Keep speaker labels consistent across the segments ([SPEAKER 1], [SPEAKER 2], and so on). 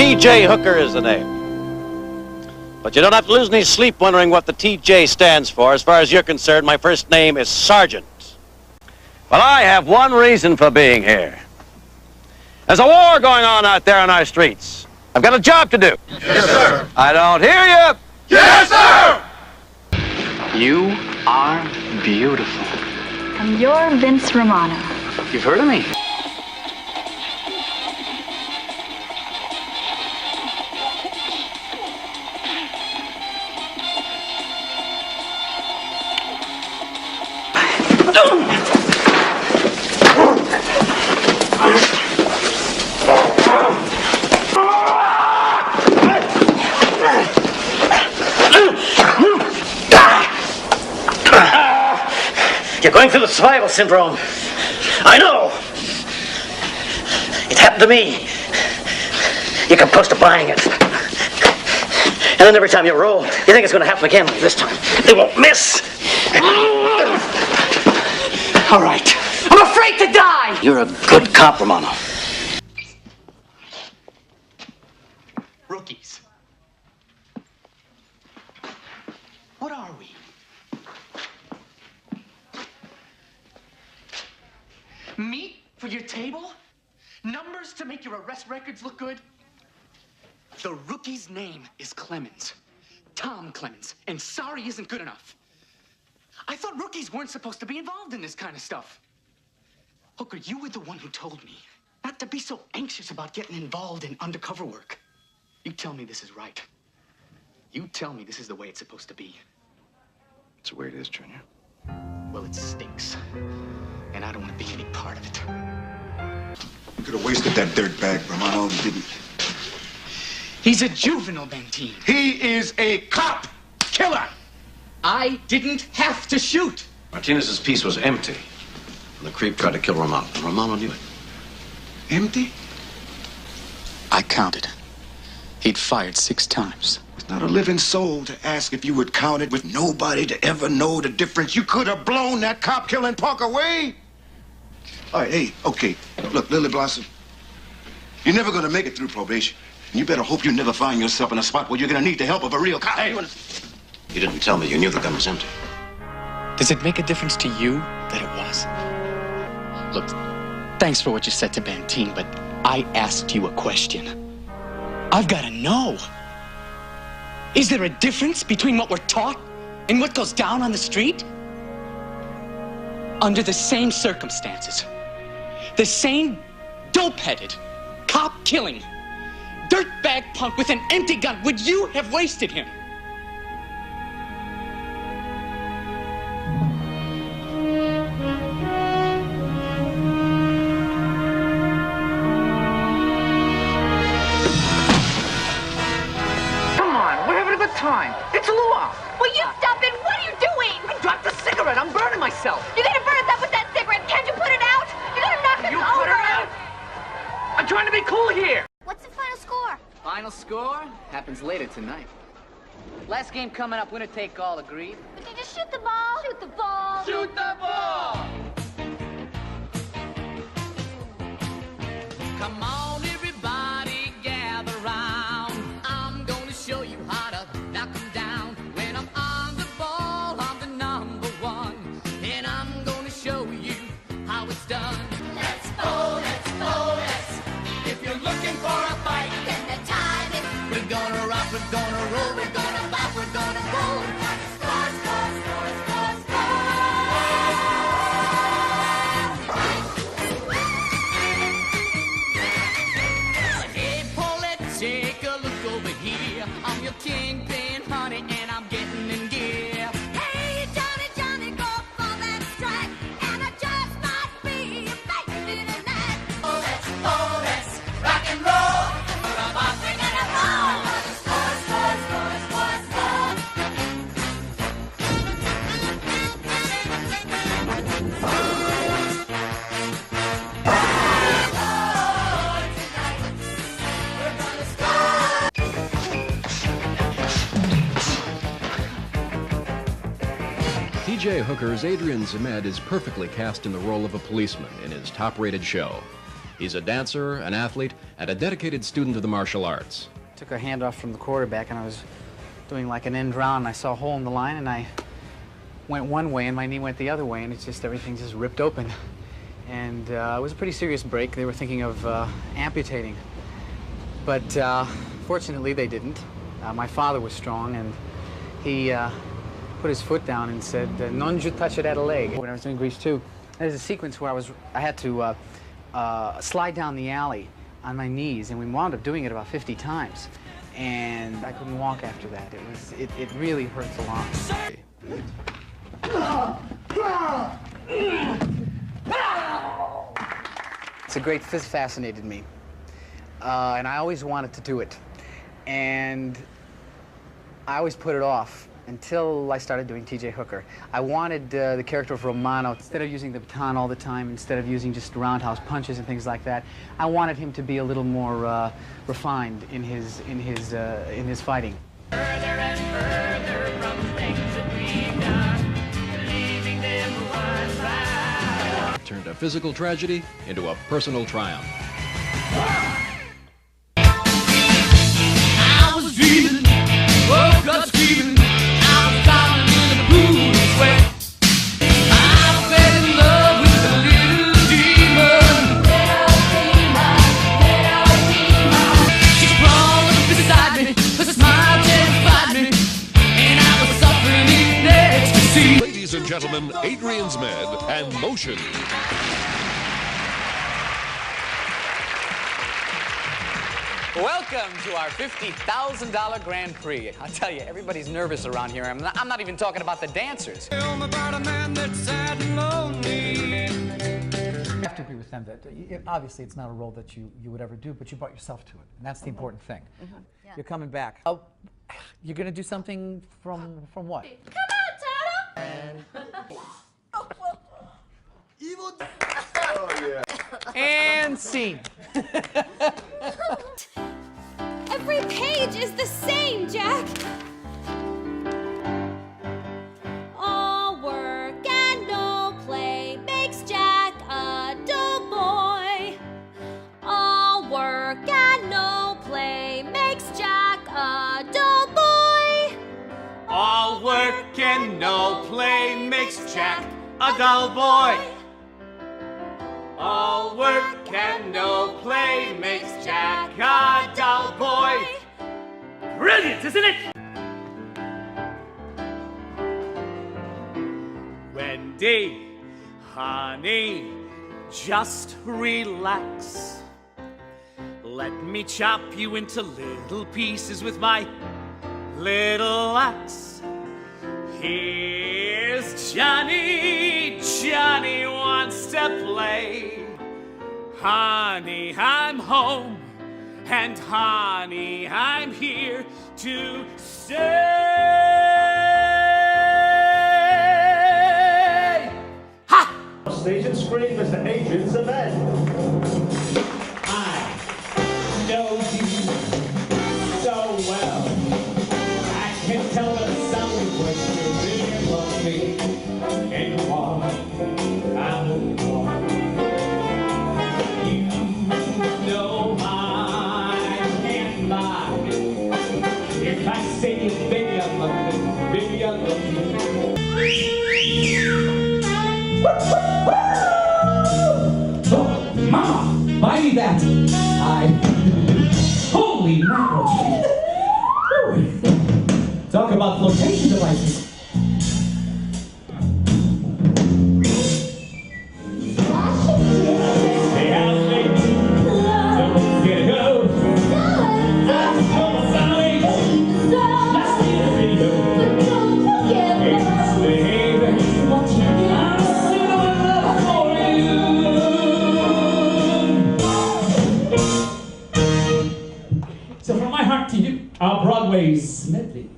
[SPEAKER 1] T.J. Hooker is the name. But you don't have to lose any sleep wondering what the T.J. stands for. As far as you're concerned, my first name is Sergeant. Well, I have one reason for being here. There's a war going on out there on our streets. I've got a job to do.
[SPEAKER 2] Yes, sir.
[SPEAKER 1] I don't hear you.
[SPEAKER 2] Yes, sir!
[SPEAKER 3] You are beautiful.
[SPEAKER 4] And you're Vince Romano.
[SPEAKER 3] You've heard of me?
[SPEAKER 1] You're going through the survival syndrome. I know. It happened to me. You come close to buying it. And then every time you roll, you think it's going to happen again. This time, they won't miss.
[SPEAKER 3] All right. I'm afraid to die!
[SPEAKER 1] You're a good cop, Romano.
[SPEAKER 3] Rookies. What are we? Meat for your table? Numbers to make your arrest records look good? The rookie's name is Clemens. Tom Clemens. And sorry isn't good enough. I thought rookies weren't supposed to be involved in this kind of stuff. Hooker, you were the one who told me not to be so anxious about getting involved in undercover work. You tell me this is right. You tell me this is the way it's supposed to be.
[SPEAKER 2] It's the way it is, Junior.
[SPEAKER 3] Well, it stinks. And I don't want to be any part of it.
[SPEAKER 2] You could have wasted that dirt bag, Romano. You didn't.
[SPEAKER 3] He's a juvenile, Benteen.
[SPEAKER 2] He is a cop killer.
[SPEAKER 3] I didn't have to shoot.
[SPEAKER 1] Martinez's piece was empty. And the creep tried to kill Romano. And Romano knew it.
[SPEAKER 2] Empty?
[SPEAKER 3] I counted. He'd fired 6 times.
[SPEAKER 2] There's not a living soul to ask if you would count it with nobody to ever know the difference. You could have blown that cop-killing punk away. All right, hey, okay. Look, Lily Blossom, you're never going to make it through probation. And you better hope you never find yourself in a spot where you're going to need the help of a real cop.
[SPEAKER 1] Hey, you didn't tell me you knew the gun was empty.
[SPEAKER 3] Does it make a difference to you that it was? Look, thanks for what you said to Benteen, but I asked you a question. I've got to know. Is there a difference between what we're taught and what goes down on the street? Under the same circumstances, the same dope-headed, cop-killing, dirtbag punk with an empty gun, would you have wasted him?
[SPEAKER 5] Time. It's a luau.
[SPEAKER 6] Will you stop it? What are you doing?
[SPEAKER 5] I dropped a cigarette. I'm burning myself.
[SPEAKER 6] You're gonna burn us up with that cigarette. Can't you put it out? You're gonna knock us
[SPEAKER 5] You
[SPEAKER 6] over.
[SPEAKER 5] put her out. I'm trying to be cool here.
[SPEAKER 6] What's the final score?
[SPEAKER 7] Final score happens later tonight. Last game coming up, winner take all, agreed?
[SPEAKER 6] Would you just shoot the ball? Shoot the ball.
[SPEAKER 5] Shoot the ball.
[SPEAKER 8] Come on, everybody, gather round. I'm gonna show you how to knock 'em down. When I'm on the ball, I'm the number 1. And I'm gonna show you how it's done.
[SPEAKER 6] Let's bowl, let's.
[SPEAKER 8] If you're looking for a fight,
[SPEAKER 6] Then the time is.
[SPEAKER 8] we're gonna rock, we're gonna roll, we're gonna bop, we're gonna roll.
[SPEAKER 6] Score, score, score, score, score.
[SPEAKER 8] Hey, Paulette, take a look over here. I'm your kingpin, honey, and I'm getting in gear.
[SPEAKER 6] Hey, Johnny, go for that strike. And I just might be a making a night.
[SPEAKER 8] Let's rock and roll.
[SPEAKER 6] We're gonna roll. Score, score, score, score, score.
[SPEAKER 9] T.J. Hooker's Adrian Zemed is perfectly cast in the role of a policeman in his top-rated show. He's a dancer, an athlete, and a dedicated student of the martial arts.
[SPEAKER 7] Took a handoff from the quarterback, and I was doing like an end round, and I saw a hole in the line, and I went one way, and my knee went the other way, and it's just everything just ripped open. And it was a pretty serious break. They were thinking of amputating. But fortunately, they didn't. My father was strong, and he put his foot down and said, "Non ju touch it at a leg." When I was doing Grease 2, there's a sequence where I had to slide down the alley on my knees, and we wound up doing it about 50 times. And I couldn't walk after that. It really hurts a lot. It's a great fascinated me, and I always wanted to do it, and I always put it off until I started doing T.J. Hooker. I wanted the character of Romano, instead of using the baton all the time, instead of using just roundhouse punches and things like that, I wanted him to be a little more refined in his fighting.
[SPEAKER 8] Further and further from things that we've done, leaving them one right.
[SPEAKER 9] Turned a physical tragedy into a personal triumph.
[SPEAKER 8] I was dreaming, woke up screaming, I was drowning in a pool of sweat. I fell in love with a little demon. She crawled up beside me, her smile terrified me, and I was suffering in ecstasy.
[SPEAKER 10] Ladies and gentlemen, Adrian's Med and Motion.
[SPEAKER 7] Welcome to our $50,000 Grand Prix. I'll tell you, everybody's nervous around here. I'm not even talking about the dancers.
[SPEAKER 8] Tell me about a man that's sad and lonely.
[SPEAKER 11] You have to agree with them that obviously it's not a role that you would ever do, but you brought yourself to it, and that's the important thing.
[SPEAKER 12] Yeah.
[SPEAKER 11] You're coming back. You're going to do something from what?
[SPEAKER 12] Come on, Toto!
[SPEAKER 11] Evil. Oh, yeah. And scene.
[SPEAKER 6] Every page is the same, Jack. All work and no play makes Jack a dull boy. All work and no play makes Jack a dull boy.
[SPEAKER 3] All work and no play makes Jack a dull boy. All work and no play makes Jack a dull boy. Brilliant, isn't it? Wendy, honey, just relax. Let me chop you into little pieces with my little axe. Here's Johnny, Johnny wants to play. Honey, I'm home, and honey, I'm here to stay. Ha!
[SPEAKER 13] Stage and scream as the Adrian's event. I know you so well. I can tell the sound when you really love me. And what I want. You know I can't lie. If I say you, baby, I love you. Baby, I love you. Oh, Mama, buy me that. Holy mackerel. Talk about flotation devices. Hey, how's it? Don't get it go. Let's see the video. Hey, baby. I'm still in love for you. So from my heart to you, our Broadway's medley.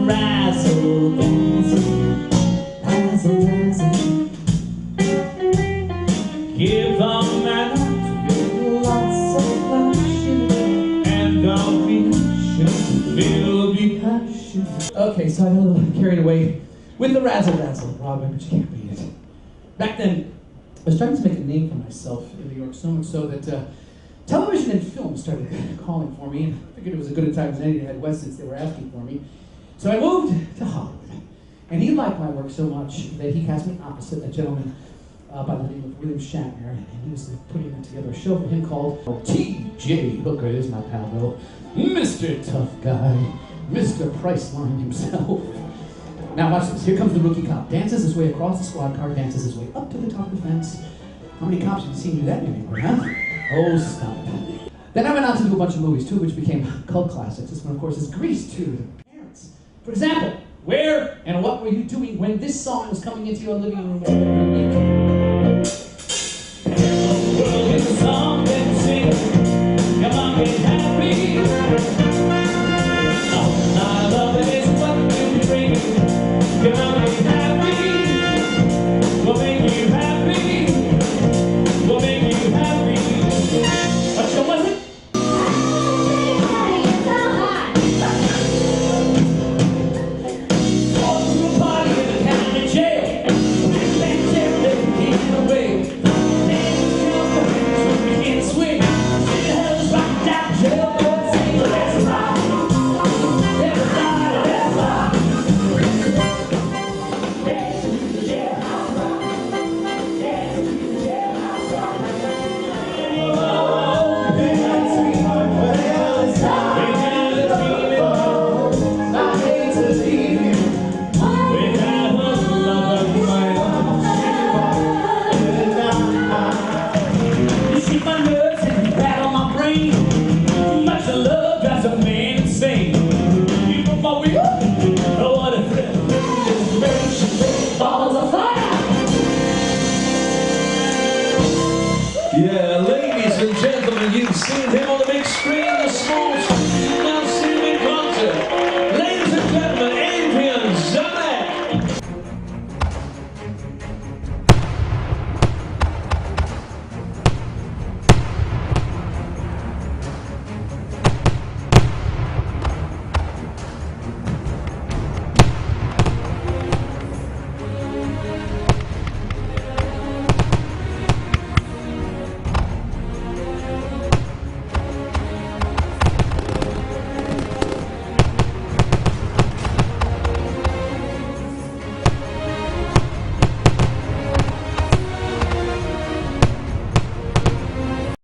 [SPEAKER 13] Razzle, dazzle, razzle, dazzle. so I got a little carried away with the razzle-dazzle of Broadway, but you can't beat it. Back then, I was trying to make a name for myself in New York, so much so that television and film started calling for me, and I figured it was as good a time as any to head west since they were asking for me. So I moved to Hollywood, and he liked my work so much that he cast me opposite a gentleman by the name of William Shatner, and he was putting together a show for him called T.J. Hooker, is my pal Bill, Mr. Tough Guy, Mr. Priceline himself. Now watch this. Here comes the rookie cop. Dances his way across the squad car, dances his way up to the top of the fence. How many cops have you seen do that anymore, huh? Oh, stop. Then I went on to do a bunch of movies, two of which became cult classics. This one, of course, is Grease 2, The Parents. For example, where and what were you doing when this song was coming into your living room every week? It's a song that you sing. Come on, get happy. Oh, I love it is what you bring. Come on, get happy. We'll make you happy. We'll make you happy. What show was it?
[SPEAKER 14] Yeah, ladies and gentlemen, you've seen him